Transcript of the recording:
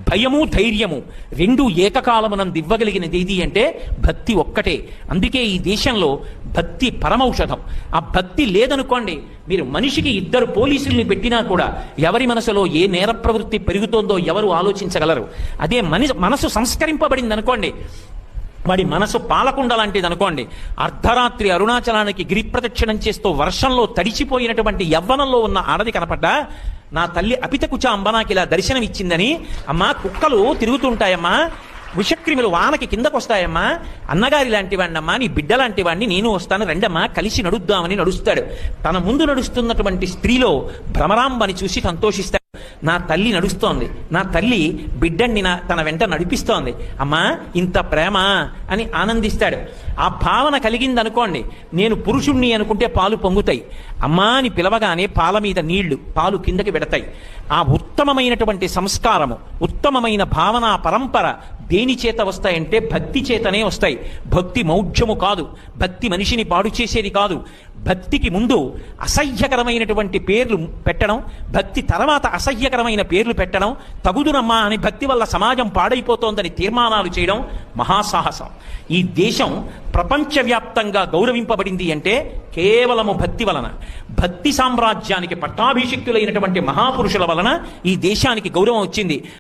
భయము ధైర్యము రెండు ఏకకాలమునందు ఇవ్వగలిగినది ఏది అంటే భక్తి ఒక్కటే. అందుకే ఈ దేశంలో భక్తి పరమౌషధం. ఆ భక్తి లేదనుకోండి, మీరు మనిషికి 2 పోలీసుల్ని పెట్టినా కూడా ఎవరి మనసులో ఏ నేర ప్రవృత్తి పెరుగుతోందో ఎవరు ఆలోచించగలరు. అదే మనసు సంస్కరింపబడింది అనుకోండి, వాడి మనసు పాలకుండ లాంటిది అనుకోండి. అర్ధరాత్రి అరుణాచలానికి గిరి ప్రదక్షిణం చేస్తూ వర్షంలో తడిచిపోయినటువంటి యవ్వనంలో ఉన్న ఆడది కనపడ్డా, నా తల్లి అపితకుచ అంబ నాకు ఇలా దర్శనం ఇచ్చిందని, అమ్మా కుక్కలు తిరుగుతుంటాయమ్మా, విషక్రిములు వానకి కిందకు వస్తాయమ్మా, అన్నగారి లాంటి వాడినమ్మా, నీ బిడ్డ లాంటి వాడిని నేను వస్తాను, రెండమ్మా కలిసి నడుద్దామని నడుస్తాడు. తన ముందు నడుస్తున్నటువంటి స్త్రీలో భ్రమరాంబని చూసి సంతోషిస్తాడు. నా తల్లి నడుస్తోంది, నా తల్లి బిడ్డని తన వెంట నడిపిస్తోంది, అమ్మా ఇంత ప్రేమ అని ఆనందిస్తాడు. ఆ భావన కలిగింది అనుకోండి, నేను పురుషుణ్ణి అనుకుంటే పాలు పొంగుతాయి, అమ్మా అని పిలవగానే పాల మీద నీళ్లు పాలు కిందకి పెడతాయి. ఆ ఉత్తమమైనటువంటి సంస్కారము, ఉత్తమమైన భావన పరంపర దేని చేత వస్తాయంటే భక్తి చేతనే వస్తాయి. భక్తి మౌఢ్యము కాదు, భక్తి మనిషిని పాడు చేసేది కాదు. భక్తికి ముందు అసహ్యకరమైనటువంటి పేర్లు పెట్టడం, భక్తి తర్వాత అసహ్యకరమైన పేర్లు పెట్టడం, తగుదునమ్మా అని భక్తి వల్ల సమాజం పాడైపోతోందని తీర్మానాలు చేయడం మహాసాహసం. ఈ దేశం ప్రపంచవ్యాప్తంగా గౌరవింపబడింది అంటే కేవలము భక్తి వలన. భక్తి సామ్రాజ్యానికి పట్టాభిషిక్తులైనటువంటి మహాపురుషుల వలన ఈ దేశానికి గౌరవం వచ్చింది.